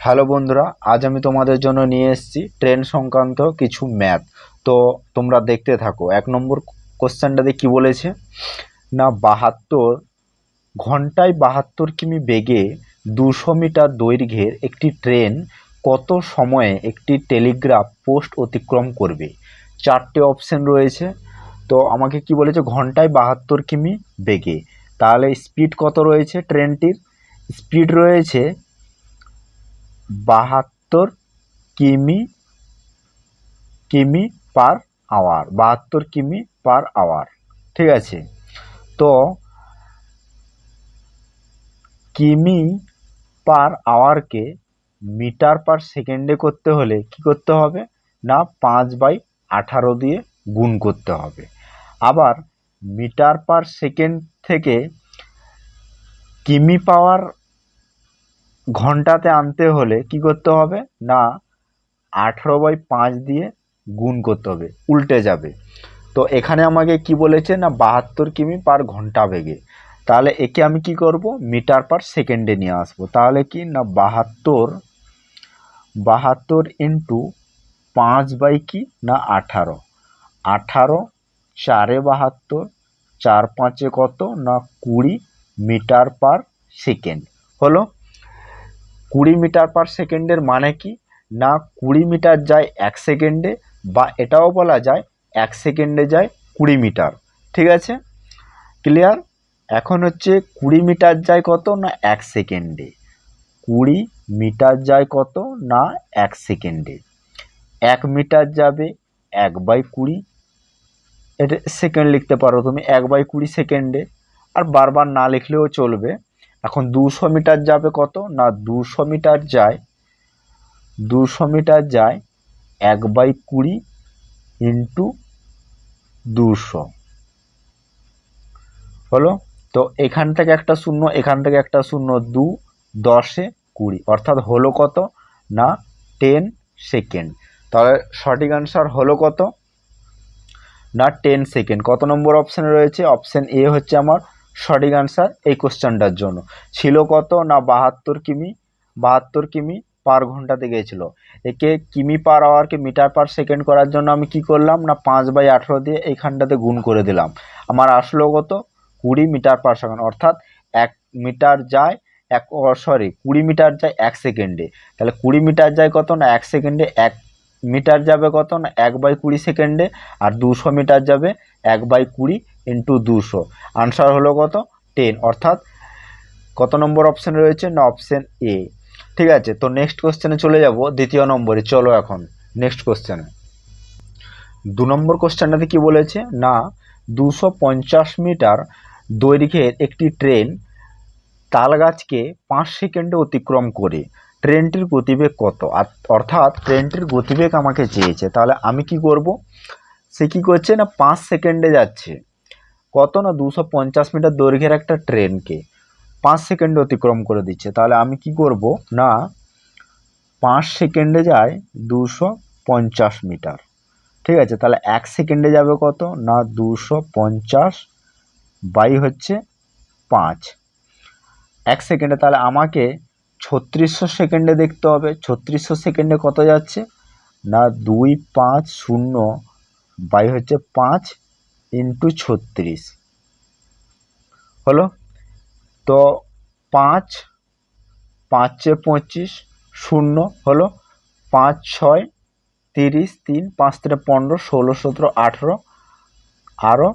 Hello বন্ধুরা, আজ আমি তোমাদের জন্য নিয়ে এসেছি ট্রেন সংক্রান্ত কিছু ম্যাথ। তো তোমরা দেখতে থাকো। 1 নম্বর কোশ্চেনটাতে কি বলেছে না, ঘন্টায় 72 কিমি বেগে 200 মিটার দৈর্ঘ্যের একটি ট্রেন কত সময়ে একটি টেলিগ্রাফ পোস্ট অতিক্রম করবে। 4টে অপশন রয়েছে। তো আমাকে কি বলেছে, ঘন্টায় 72 কিমি বেগে, তাহলে স্পিড কত রয়েছে ট্রেনটির? স্পিড রয়েছে 72 কিমি পার আওয়ার, 72 কিমি পার আওয়ার। ঠিক আছে, তো কিমি পার আওয়ারকে মিটার পার সেকেন্ডে করতে হলে কি করতে হবে না, 5/18 দিয়ে গুণ করতে হবে। আবার মিটার পার সেকেন্ড থেকে কিমি পাওয়ার ঘন্টাতে আনতে হলে কি করতে হবে না, 18/5 দিয়ে গুণ করতে হবে, উল্টে যাবে। তো এখানে আমাকে কি বলেছে না, 72 কিমি পার ঘন্টা বেগে। তাহলে একে আমি কি করব, মিটার পার সেকেন্ডে নিয়ে আসবো। তাহলে কি না, 72 ইন্টু 5/কি না 18, 18 4-এ 72, 4-5-এ কত না 20 মিটার পার সেকেন্ড হলো। 20 মিটার পার সেকেন্ডের মানে কি না, 20 মিটার যায় 1 সেকেন্ডে, বা এটাও বলা যায় 1 সেকেন্ডে যায় 20 মিটার। ঠিক আছে, ক্লিয়ার? এখন হচ্ছে 20 মিটার যায় কত না 1 সেকেন্ডে, 20 মিটার যায় কত না 1 সেকেন্ডে। 1 মিটার যাবে 1/20, এটা সেকেন্ড লিখতে পারো তুমি, 1/20 সেকেন্ডে। আর বারবার না লিখলেও চলবে। এখন 200 মিটার যাবে কত না, 200 মিটার যায় 1/20 ইন্টু 200 হলো। তো এখান থেকে একটা শূন্য, এখান থেকে একটা শূন্য, 2 10-এ 20, অর্থাৎ হলো কত না 10 সেকেন্ড। তাহলে সঠিক আনসার হলো কত না 10 সেকেন্ড। কত নম্বর অপশানে রয়েছে? অপশান এ হচ্ছে আমার সঠিক আনসার এই কোশ্চেনটার জন্য। ছিল কত না 72 কিমি পার ঘন্টাতে গিয়েছিল। একে কিমি পার আওয়ারকে মিটার পার সেকেন্ড করার জন্য আমি কি করলাম না, 5/18 দিয়ে এইখানটাতে গুণ করে দিলাম। আমার আসলো কত 20 মিটার পার সেকেন্ড, অর্থাৎ 1 মিটার যায় 20 মিটার যায় 1 সেকেন্ডে। তাহলে 20 মিটার যায় কত না 1 সেকেন্ডে, 1 মিটার যাবে কত না 1/20 সেকেন্ডে, আর 200 মিটার যাবে 1/20 ইন্টু 200। আনসার হলো কত 10, অর্থাৎ কত নম্বর অপশানে রয়েছে না অপশান এ। ঠিক আছে, তো নেক্সট কোশ্চেনে চলে যাব, দ্বিতীয় নম্বরে। চলো এখন নেক্সট কোশ্চেনে। 2 নম্বর কোশ্চেনটাতে কি বলেছে না, 250 মিটার দৈর্ঘ্যের একটি ট্রেন তালগাছকে 5 সেকেন্ডে অতিক্রম করে ট্রেনটির গতিবেগ কত? অর্থাৎ ট্রেনটির গতিবেগ আমাকে চেয়েছে। তাহলে আমি কি করব, সে কি করছে না 5 সেকেন্ডে যাচ্ছে কত না 250 মিটার দৈর্ঘ্যের একটা ট্রেনকে 5 সেকেন্ডে অতিক্রম করে দিচ্ছে। তাহলে আমি কি করব না, 5 সেকেন্ডে যায় 250 মিটার। ঠিক আছে, তাহলে 1 সেকেন্ডে যাবে কত না 250 বাই হচ্ছে 5, 1 সেকেন্ডে। তাহলে আমাকে 3600 সেকেন্ডে দেখতে হবে। 3600 সেকেন্ডে কত যাচ্ছে না 250 বাই হচ্ছে 5 ইন্টু 36 হলো। তো 5 5-এ 25 শূন্য হলো, 5 6 30, 3 5 3 15 16 17 18, আরও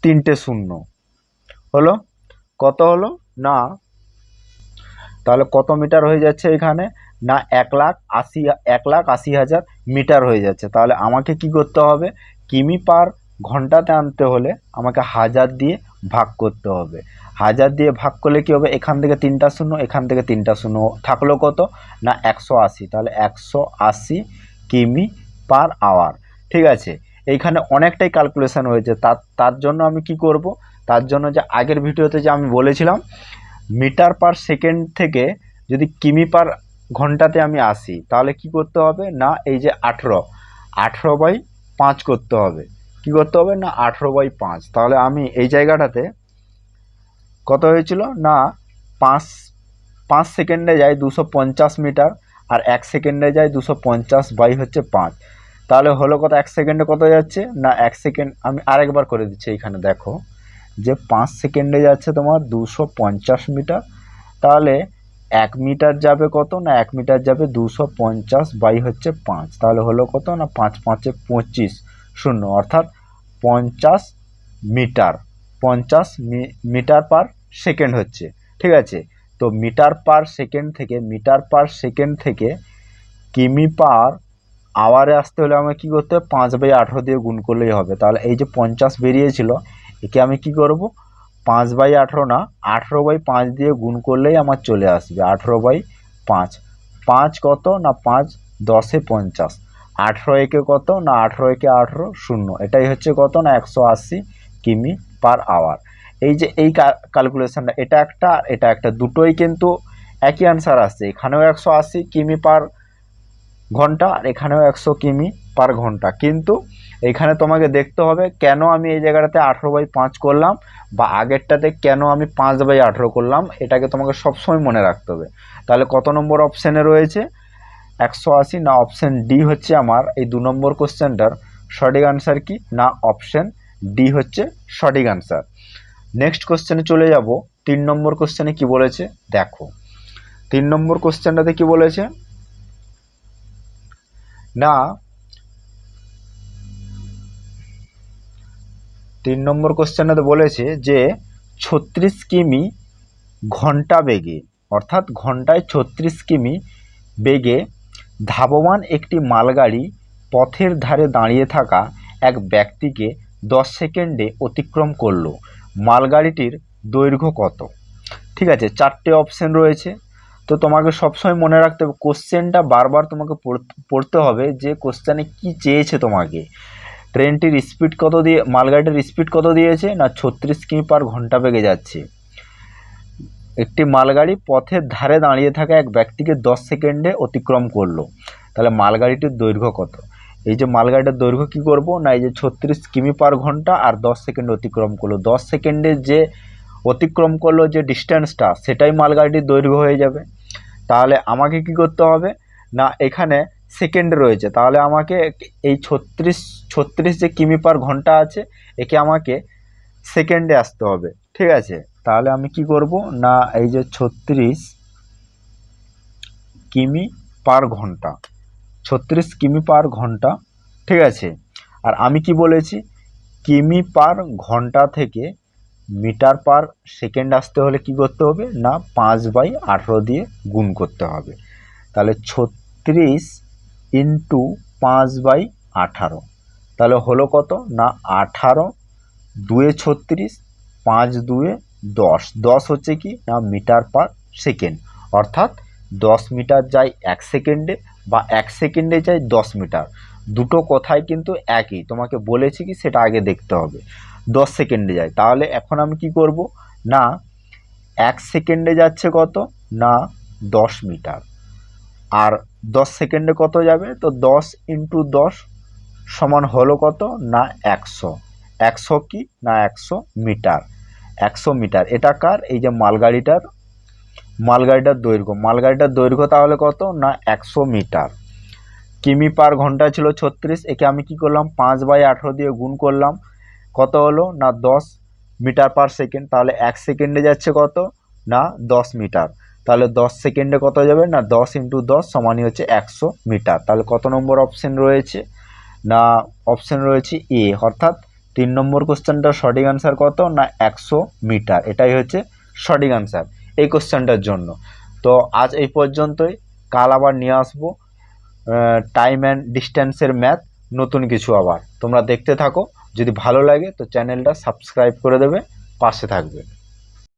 3টে শূন্য হলো। কত হলো না, তাহলে কত মিটার হয়ে যাচ্ছে এখানে না 1,80,000 মিটার হয়ে যাচ্ছে। তাহলে আমাকে কি করতে হবে, কিমি পার ঘন্টাতে আনতে হলে আমাকে 1000 দিয়ে ভাগ করতে হবে। 1000 দিয়ে ভাগ করলে কি হবে, এখান থেকে 3টা শূন্য, এখান থেকে 3টা শূন্য, থাকলো কত না 180। তাহলে 180 কিমি পার আওয়ার। ঠিক আছে, এইখানে অনেকটাই ক্যালকুলেশন হয়েছে। তার জন্য আমি কি করব, তার জন্য যে আগের ভিডিওতে যে আমি বলেছিলাম মিটার পার সেকেন্ড থেকে যদি কিমি পার ঘন্টাতে আমি আসি, তাহলে কি করতে হবে না, এই যে 18/5 করতে হবে। কি করতে হবে না 18/5। তাহলে আমি এই জায়গাটাতে কত হয়েছিল না 5 5 সেকেন্ডে যায় 250 মিটার, আর 1 সেকেন্ডে যায় 250 বাই হচ্ছে 5। তাহলে হলো কত, 1 সেকেন্ডে কত যাচ্ছে না, 1 সেকেন্ড আমি আরেকবার করে দিচ্ছি। এইখানে দেখো যে 5 সেকেন্ডে যাচ্ছে তোমার 250 মিটার, তাহলে 1 মিটার যাবে কত না, 1 মিটার যাবে 250 বাই হচ্ছে 5। তাহলে হলো কত না, 5 5 25 শূন্য, অর্থাৎ 50 মিটার, 50 মিটার পার সেকেন্ড হচ্ছে। ঠিক আছে, তো মিটার পার সেকেন্ড থেকে কিমি পার আওয়ারে আসতে হলে আমাকে কী করতে হবে, 5/18 দিয়ে গুণ করলেই হবে। তাহলে এই যে 50 বেরিয়েছিল, একে আমি কি করব, 5/18 না 18/5 দিয়ে গুণ করলেই আমার চলে আসবে 18/5। 5 কত না 5 10 50, 18 একে কত না 18 একে 18 শূন্য, এটাই হচ্ছে কত না 180 কিমি পার আওয়ার। এই যে এই ক্যালকুলেশনটা, এটা একটা দুটোই কিন্তু একই অ্যান্সার আসছে। এখানেও 180 কিমি পার ঘন্টা আর এখানেও 100 কিমি পার ঘন্টা, কিন্তু এখানে তোমাকে দেখতে হবে কেন আমি এই জায়গাটাতে 18/5 করলাম, বা আগেরটাতে কেন আমি 5/18 করলাম, এটাকে তোমাকে সবসময় মনে রাখতে হবে। তাহলে কত নম্বর অপশানে রয়েছে 180, না অপশান ডি হচ্ছে আমার এই 2 নম্বর কোশ্চেনটার সঠিক আনসার কি না, অপশান ডি হচ্ছে সঠিক আনসার। নেক্সট কোশ্চেনে চলে যাব। 3 নম্বর কোশ্চেনে কি বলেছে দেখো, 3 নম্বর কোশ্চেনটাতে কি বলেছে না, 3 নম্বর কোশ্চেনটাতে বলেছে যে 36 কিমি ঘন্টা বেগে, অর্থাৎ ঘন্টায় 36 কিমি বেগে ধাবমান একটি মালগাড়ি পথের ধারে দাঁড়িয়ে থাকা এক ব্যক্তিকে 10 সেকেন্ডে অতিক্রম করলো। মালগাড়িটির দৈর্ঘ্য কত? ঠিক আছে, 4টে অপশন রয়েছে। তো তোমাকে সবসময় মনে রাখতে হবে, কোশ্চেনটা বারবার তোমাকে পড়তে হবে যে কোশ্চেনে কি চেয়েছে তোমাকে। ট্রেনটির স্পিড কত দিয়ে, মালগাড়িটির স্পিড কত দিয়েছে না 36 কিমি পার ঘন্টা বেগে যাচ্ছে। একটি মালগাড়ি পথের ধারে দাঁড়িয়ে থাকা এক ব্যক্তিকে 10 সেকেন্ডে অতিক্রম করলো, তাহলে মালগাড়িটির দৈর্ঘ্য কত? এই যে মালগাড়িটার দৈর্ঘ্য কি করব না, এই যে 36 কিমি পার ঘন্টা আর 10 সেকেন্ডে অতিক্রম করলো, 10 সেকেন্ডে যে অতিক্রম করলো যে ডিস্টেন্সটা, সেটাই মালগাড়িটির দৈর্ঘ্য হয়ে যাবে। তাহলে আমাকে কি করতে হবে না, এখানে সেকেন্ডে রয়েছে, তাহলে আমাকে এই 36 যে কিমি পার ঘন্টা আছে, একে আমাকে সেকেন্ডে আসতে হবে। ঠিক আছে, তাহলে আমি কি করব না, এই যে 36 কিমি পার ঘন্টা, 36 কিমি পার ঘন্টা, ঠিক আছে। আর আমি কি বলেছি, কিমি পার ঘন্টা থেকে মিটার পার সেকেন্ড আসতে হলে কি করতে হবে না, 5/18 দিয়ে গুণ করতে হবে। তাহলে 36 ইন্টু 5/18, তাহলে হলো কত না 18, 2 36, 5 2 10, 10 হচ্ছে কি না মিটার পার সেকেন্ড, অর্থাৎ 10 মিটার যায় 1 সেকেন্ডে, বা 1 সেকেন্ডে যায় 10 মিটার। দুটো কথাই কিন্তু একই, তোমাকে বলেছি কি সেটা আগে দেখতে হবে। 10 সেকেন্ডে যায়, তাহলে এখন আমি কি করব না, 1 সেকেন্ডে যাচ্ছে কত না 10 মিটার, আর 10 সেকেন্ডে কত যাবে, তো 10 ইন্টু 10 সমান হলো কত না 100। 100 কি না 100 মিটার, 100 মিটার। এটা কার, এই যে মালগাড়িটার দৈর্ঘ্য তাহলে কত না 100 মিটার। কিমি পার ঘন্টা ছিল 36, একে আমি কি করলাম 5/18 দিয়ে গুণ করলাম, কত হলো না 10 মিটার পার সেকেন্ড। তাহলে 1 সেকেন্ডে যাচ্ছে কত না 10 মিটার, তাহলে 10 সেকেন্ডে কত যাবে না 10 ইন্টু 10 সমানই হচ্ছে 100 মিটার। তাহলে কত নম্বর অপশন রয়েছে না, অপশন রয়েছে এ, অর্থাৎ 3 নম্বর কোশ্চেনটার সঠিক আনসার কত না 100 মিটার, এটাই হচ্ছে সঠিক আনসার এই কোশ্চেনটার জন্য। তো আজ এই পর্যন্তই, কাল আবার নিয়ে আসবো টাইম অ্যান্ড ডিস্টেন্সের ম্যাথ, নতুন কিছু আবার তোমরা দেখতে থাকো। যদি ভালো লাগে তো চ্যানেলটা সাবস্ক্রাইব করে দেবে, পাশে থাকবে।